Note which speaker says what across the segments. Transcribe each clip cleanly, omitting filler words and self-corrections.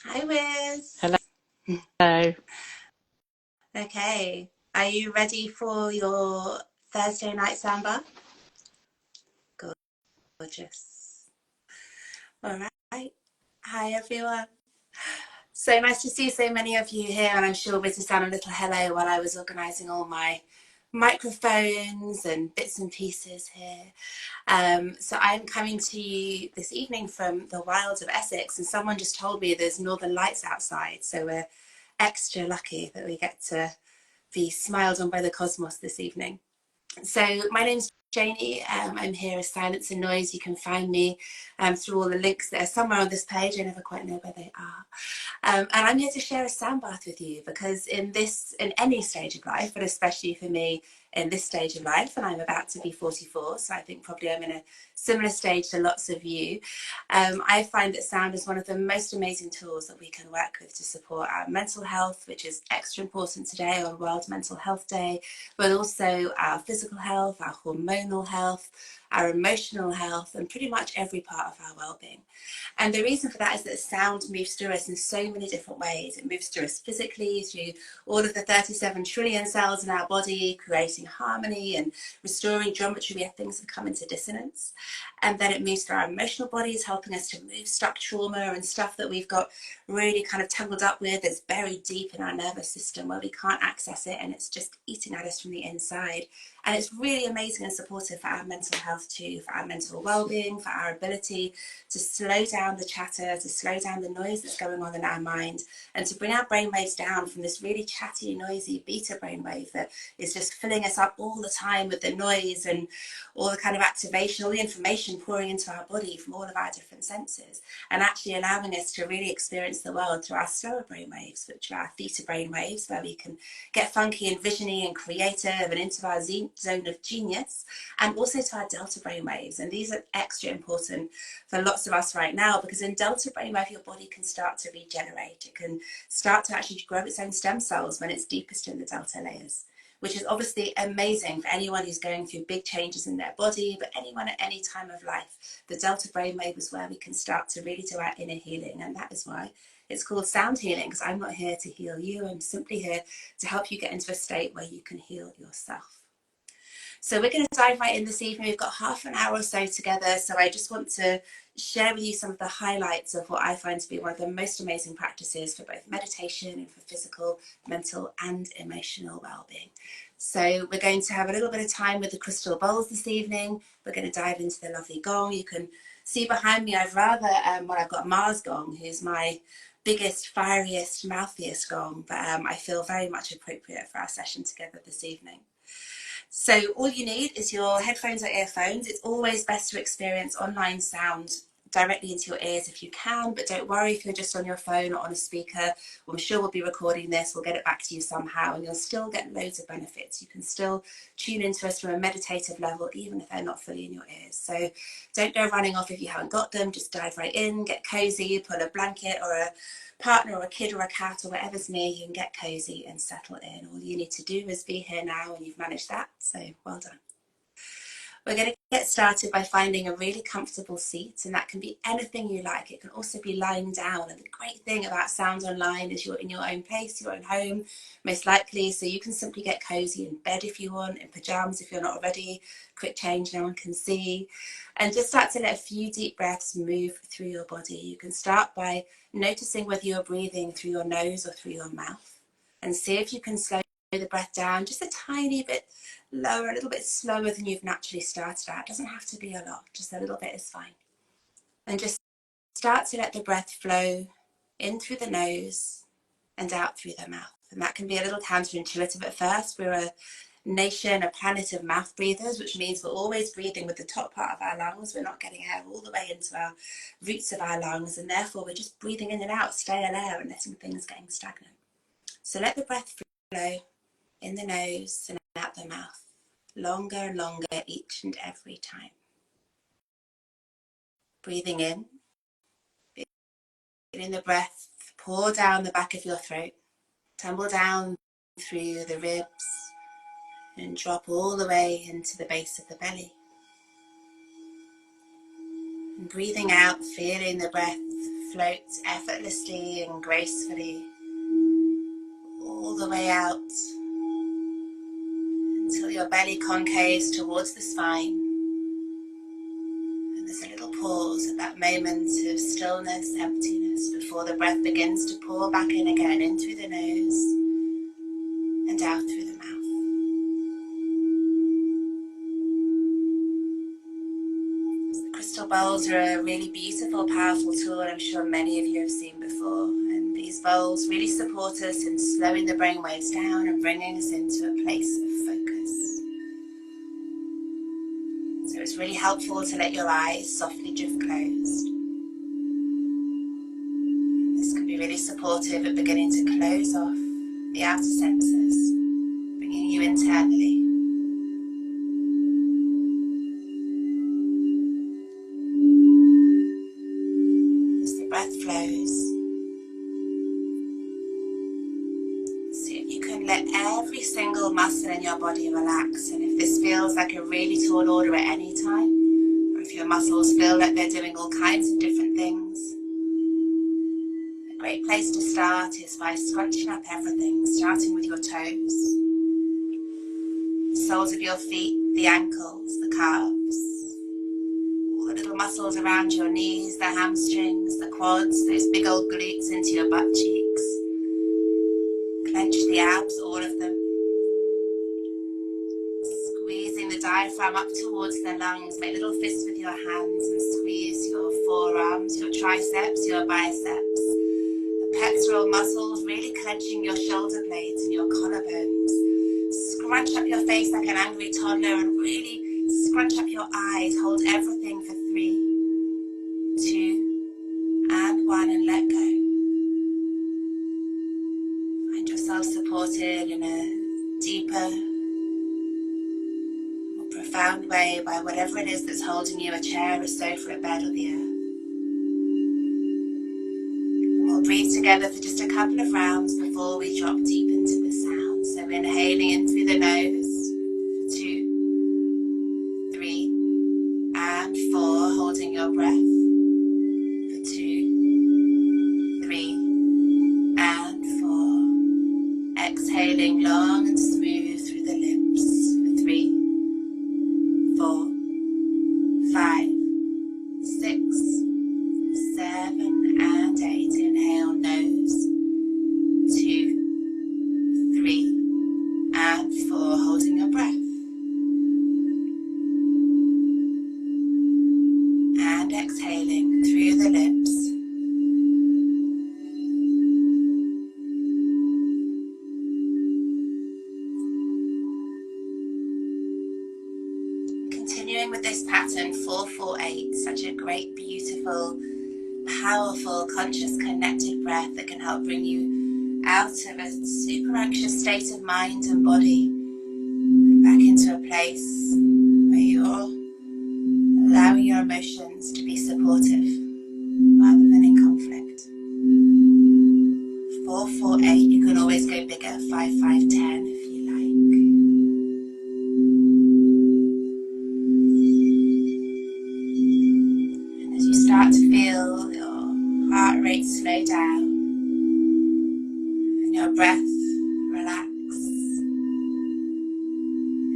Speaker 1: Hi, Wiz.
Speaker 2: Hello.
Speaker 1: Okay, are you ready for your Thursday night samba? Gorgeous. All right. Hi, everyone. So nice to see so many of you here, and I'm sure Wiz has done a little hello while I was organising all my microphones and bits and pieces here. So I'm coming to you this evening from the wilds of Essex, and someone just told me there's northern lights outside, so we're extra lucky that we get to be smiled on by the cosmos this evening. So my name's Janie. I'm here as Silence and Noise. You can find me through all the links that are somewhere on this page. I never quite know where they are. And I'm here to share a sound bath with you because in any stage of life, but especially for me in this stage of life, and I'm about to be 44, so I think probably I'm in a similar stage to lots of you. I find that sound is one of the most amazing tools that we can work with to support our mental health, which is extra important today on World Mental Health Day, but also our physical health, our hormonal health, our emotional health, and pretty much every part of our well-being. And the reason for that is that sound moves through us in so many different ways. It moves through us physically, through all of the 37 trillion cells in our body, creating harmony and restoring geometry where things have come into dissonance. And then it moves through our emotional bodies, helping us to move stuck trauma and stuff that we've got really kind of tangled up with that's buried deep in our nervous system where we can't access it, and it's just eating at us from the inside. And it's really amazing and supportive for our mental health too, for our mental well-being, for our ability to slow down the chatter, to slow down the noise that's going on in our mind, and to bring our brainwaves down from this really chatty, noisy beta brainwave that is just filling us up all the time with the noise and all the kind of activation, all the information pouring into our body from all of our different senses, and actually allowing us to really experience the world through our slower brainwaves, which are our theta brainwaves, where we can get funky and visiony and creative and into our zone of genius, and also to our delta brainwaves. And these are extra important for lots of us right now, because in delta brainwave, your body can start to regenerate. It can start to actually grow its own stem cells when it's deepest in the delta layers, which is obviously amazing for anyone who's going through big changes in their body, but anyone at any time of life. The delta brainwave is where we can start to really do our inner healing, and that is why it's called sound healing, because I'm not here to heal you. I'm simply here to help you get into a state where you can heal yourself. So we're going to dive right in this evening. We've got half an hour or so together. So I just want to share with you some of the highlights of what I find to be one of the most amazing practices for both meditation and for physical, mental, and emotional well-being. So we're going to have a little bit of time with the crystal bowls this evening. We're going to dive into the lovely gong. You can see behind me, I've got Mars gong, who's my biggest, fieriest, mouthiest gong, but I feel very much appropriate for our session together this evening. So all you need is your headphones or earphones. It's always best to experience online sound directly into your ears if you can, but don't worry if you're just on your phone or on a speaker. I'm sure we'll be recording this, we'll get it back to you somehow, and you'll still get loads of benefits. You can still tune into us from a meditative level, even if they're not fully in your ears. So don't go running off if you haven't got them. Just dive right in, get cozy, put a blanket or a partner or a kid or a cat or whatever's near you, and get cozy and settle in. All you need to do is be here now, and you've managed that, so well done. We're going to get started by finding a really comfortable seat, and that can be anything you like. It can also be lying down, and the great thing about sound online is you're in your own place, your own home, most likely, so you can simply get cozy in bed if you want, in pajamas if you're not already, quick change, no one can see, and just start to let a few deep breaths move through your body. You can start by noticing whether you're breathing through your nose or through your mouth, and see if you can slow the breath down just a tiny bit lower, a little bit slower than you've naturally started at. It doesn't have to be a lot, just a little bit is fine. And just start to let the breath flow in through the nose and out through the mouth. And that can be a little counterintuitive at first. We're a nation, a planet of mouth breathers, which means we're always breathing with the top part of our lungs. We're not getting air all the way into our roots of our lungs, and therefore we're just breathing in and out, stale air, and letting things getting stagnant. So let the breath flow in the nose and out the mouth, longer and longer each and every time. Breathing in, feeling the breath pour down the back of your throat, tumble down through the ribs, and drop all the way into the base of the belly. And breathing out, feeling the breath float effortlessly and gracefully all the way out until your belly concaves towards the spine. And there's a little pause at that moment of stillness, emptiness, before the breath begins to pour back in again, in through the nose and out through the mouth. Crystal bowls are a really beautiful, powerful tool I'm sure many of you have seen before. And these bowls really support us in slowing the brain waves down and bringing us into a place of focus. So it's really helpful to let your eyes softly drift closed. This can be really supportive at beginning to close off the outer senses, bringing you internally. As the breath flows, see if you can let every single muscle in your body relax. And if this feels like a really tall order at any time, or if your muscles feel like they're doing all kinds of different things, a great place to start is by scrunching up everything, starting with your toes, the soles of your feet, the ankles, the calves, all the little muscles around your knees, the hamstrings, the quads, those big old glutes into your butt cheeks. Clench the abs, all of them. Squeezing the diaphragm up towards the lungs. Make little fists with your hands and squeeze your forearms, your triceps, your biceps. The pectoral muscles, really clenching your shoulder blades and your collarbones. Scrunch up your face like an angry toddler and really scrunch up your eyes. Hold everything for 3, 2, and 1 and let go. Find yourself supported in a deeper, more profound way by whatever it is that's holding you, a chair, a sofa, a bed, or the earth. And we'll breathe together for just a couple of rounds before we drop deep into the sound. So inhaling in through the nose for 2, 3, and 4, holding your breath for 2, 3, and 4. Exhaling long and smooth through the lips for 3, 4, 5, 6, 7, and 8. Inhale, nose, 2, 3, and 4, holding your breath. And exhaling through the lips. Continuing with this pattern, 4-4-8, such a great, beautiful, powerful, conscious, connected breath that can help bring you out of a super anxious state of mind and body and back into a place where you're allowing your emotions to be supportive rather than in conflict. 4-4-8, you can always go bigger, 5-5-10 if you like. And as you start to feel your heart rate slow down and your breath relax,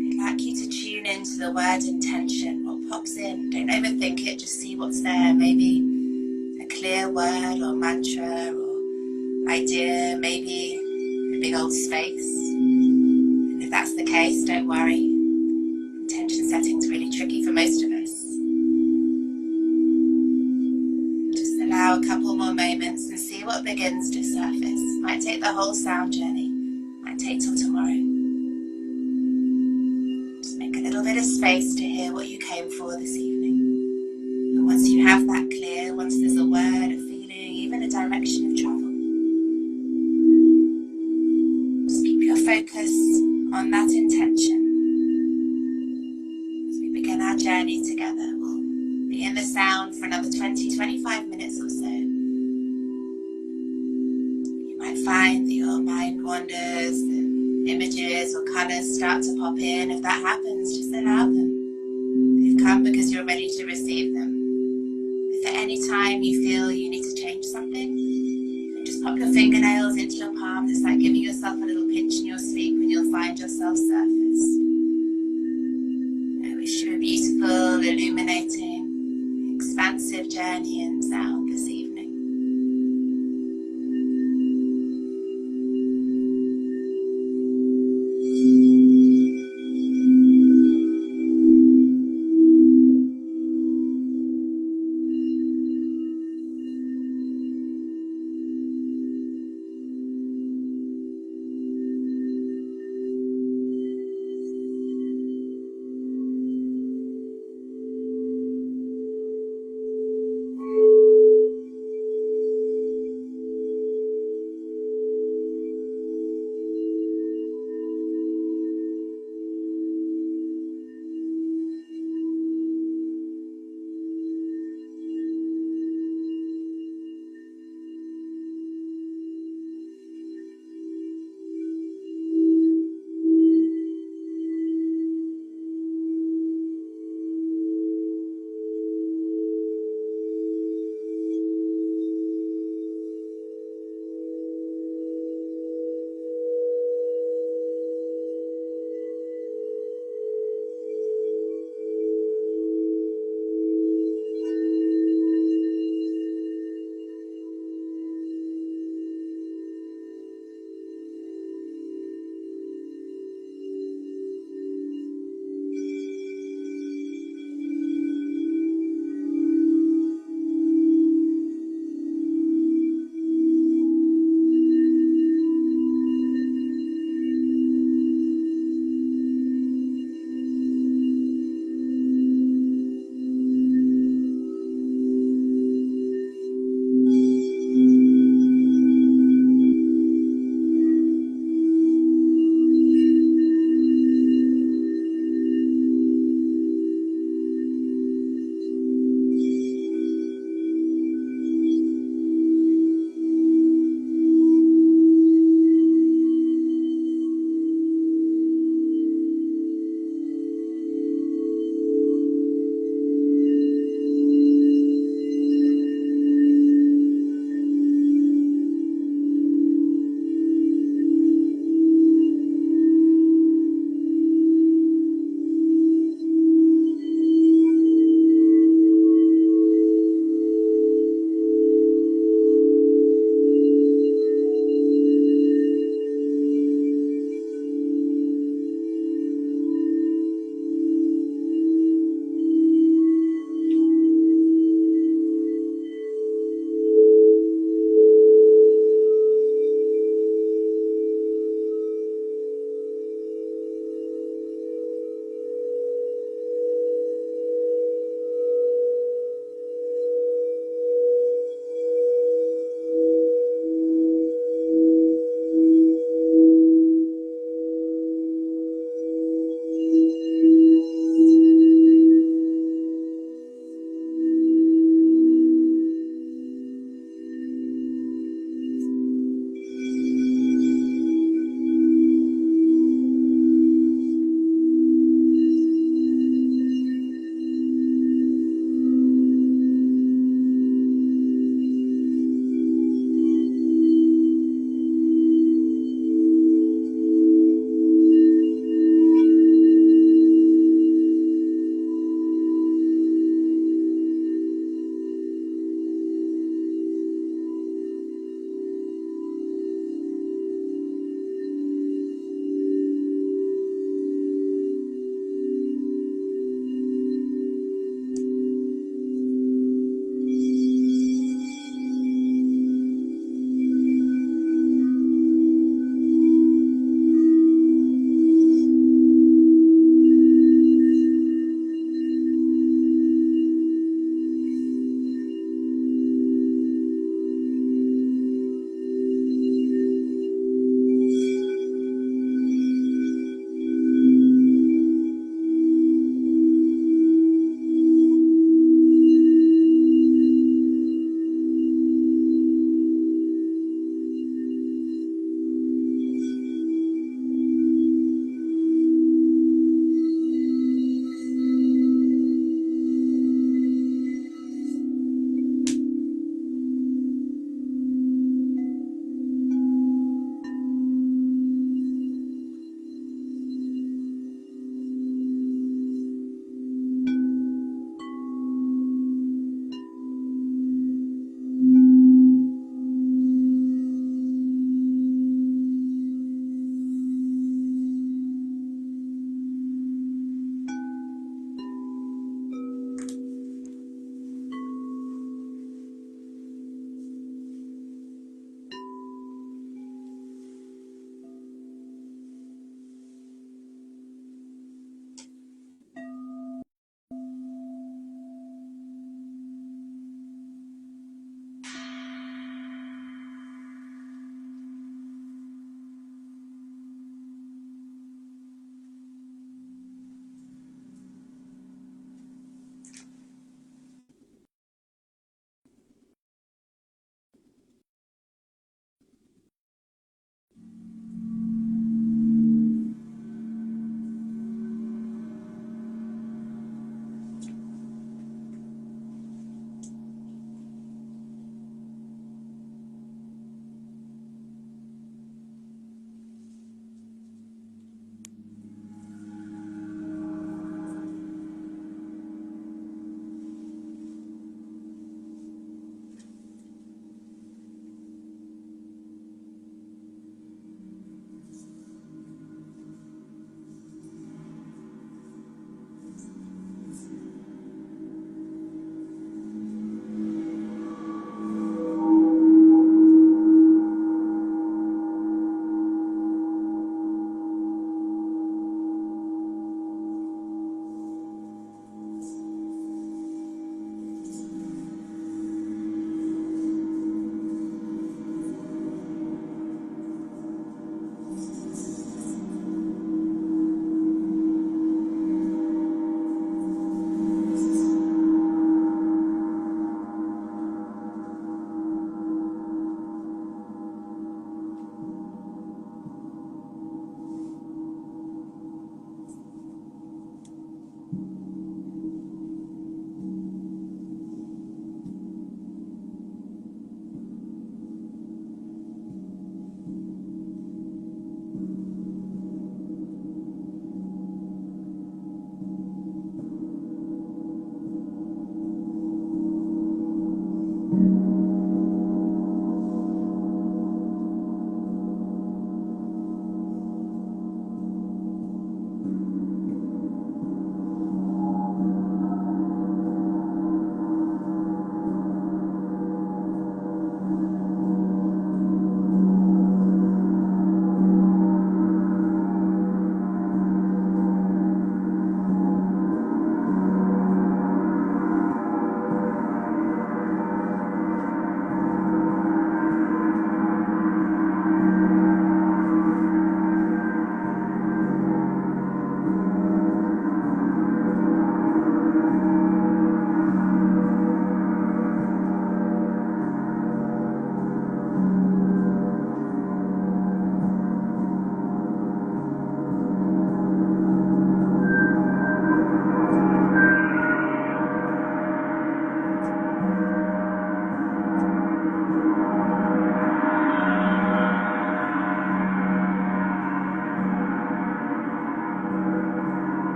Speaker 1: I'd like you to tune into the word intention, what pops in. Don't overthink it, just see what's there. Maybe a clear word or mantra or idea, maybe a big old space. And if that's the case, don't worry. Intention setting's really tricky for most of us. Just allow a couple more moments and see what begins to surface. Might take the whole sound journey, might take till tomorrow. Just make a little bit of space to hear what you came for this evening. And once you have that clear, once there's a word, a feeling, even a direction of travel, just keep your focus on that intention. As we begin our journey together, we'll be in the sound for another 20-25 minutes or so. You might find that your mind wanders, the images or colours start to pop in. If that happens, just allow them. They've come because you're ready to receive them. anytime you feel you need to change something, just pop your fingernails into your palm, just like giving yourself a little pinch in your sleep, and you'll find yourself surface. I wish you a beautiful, illuminating, expansive journey and sound this evening.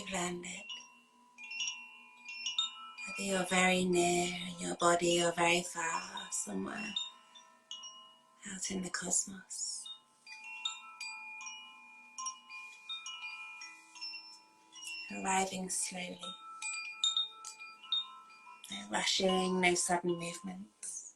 Speaker 1: you've landed, whether you're very near in your body or very far somewhere out in the cosmos. Arriving slowly, no rushing, no sudden movements.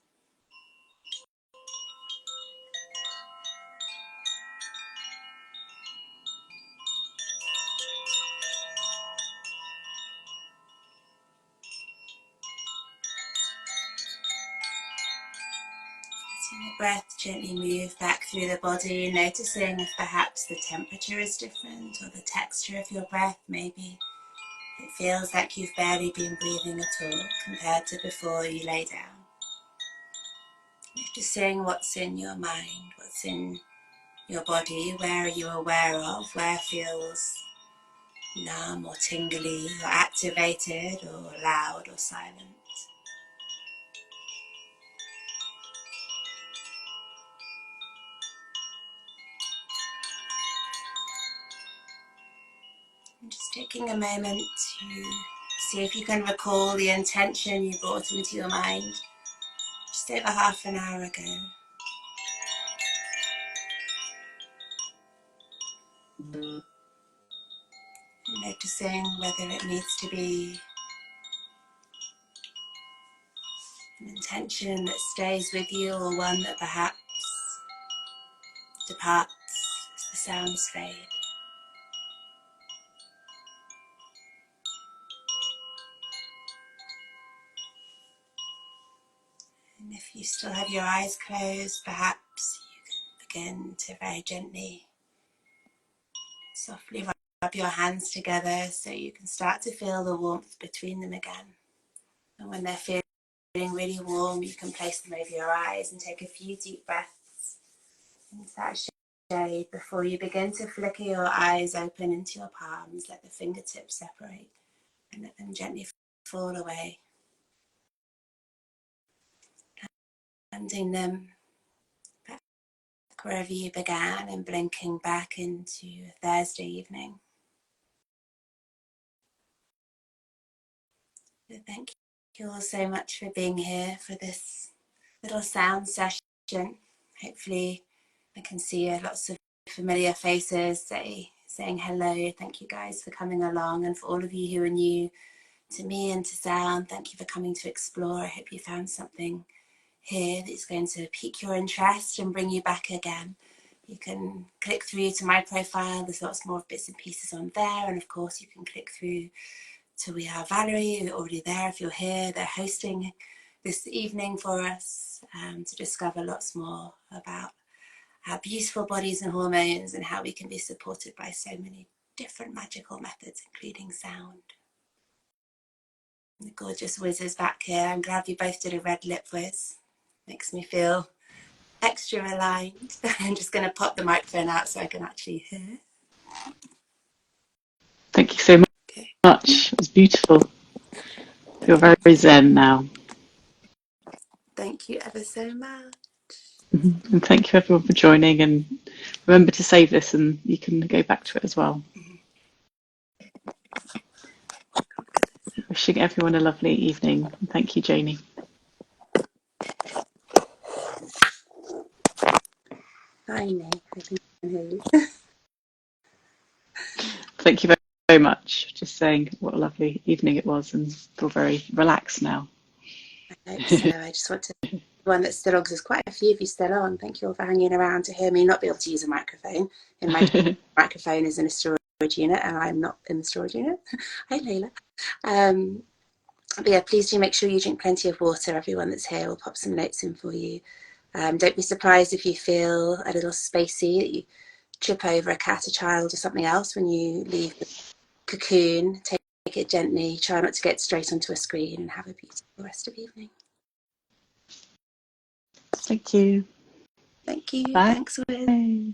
Speaker 1: Letting the breath gently move back through the body, noticing if perhaps the temperature is different or the texture of your breath. Maybe it feels like you've barely been breathing at all compared to before you lay down. Noticing what's in your mind, what's in your body, where are you aware of, where feels numb or tingly or activated or loud or silent. And just taking a moment to see if you can recall the intention you brought into your mind just over half an hour ago. And noticing whether it needs to be an intention that stays with you or one that perhaps departs as the sounds fade. And if you still have your eyes closed, perhaps you can begin to very gently, softly rub your hands together so you can start to feel the warmth between them again. And when they're feeling really warm, you can place them over your eyes and take a few deep breaths into that shade before you begin to flicker your eyes open into your palms. Let the fingertips separate and let them gently fall away. Landing them back wherever you began and blinking back into Thursday evening. So thank you all so much for being here for this little sound session. Hopefully I can see lots of familiar faces saying hello. Thank you guys for coming along, and for all of you who are new to me and to sound, thank you for coming to explore. I hope you found something here that's going to pique your interest and bring you back again. You can click through to my profile. There's lots more bits and pieces on there, and of course you can click through to We Are Valerie. You're already there if you're here. They're hosting this evening for us to discover lots more about our beautiful bodies and hormones and how we can be supported by so many different magical methods, including sound. The gorgeous Wiz is back here. I'm glad we both did a red lip whiz. Makes me feel extra aligned. I'm just going to pop the microphone out so I can actually hear.
Speaker 2: Thank you so much. It was beautiful. You're very zen now.
Speaker 1: Thank you ever so much.
Speaker 2: And thank you everyone for joining, and remember to save this and you can go back to it as well. Wishing everyone a lovely evening. And thank you, Janie.
Speaker 1: Hi, Nick. I think I can hear you.
Speaker 2: Thank you very, very much. Just saying what a lovely evening it was, and feel very relaxed now.
Speaker 1: I hope so. I just want to one that's still on, because there's quite a few of you still on. Thank you all for hanging around to hear me not be able to use a microphone. And my microphone is in a storage unit and I'm not in the storage unit. Hi, Layla. But yeah, please do make sure you drink plenty of water. Everyone that's here, we'll pop some notes in for you. Don't be surprised if you feel a little spacey, that you trip over a cat, a child or something else when you leave the cocoon. Take it gently. Try not to get straight onto a screen, and have a beautiful rest of the evening.
Speaker 2: Thank you.
Speaker 1: Thank you.
Speaker 2: Bye.
Speaker 1: Thanks, Liz.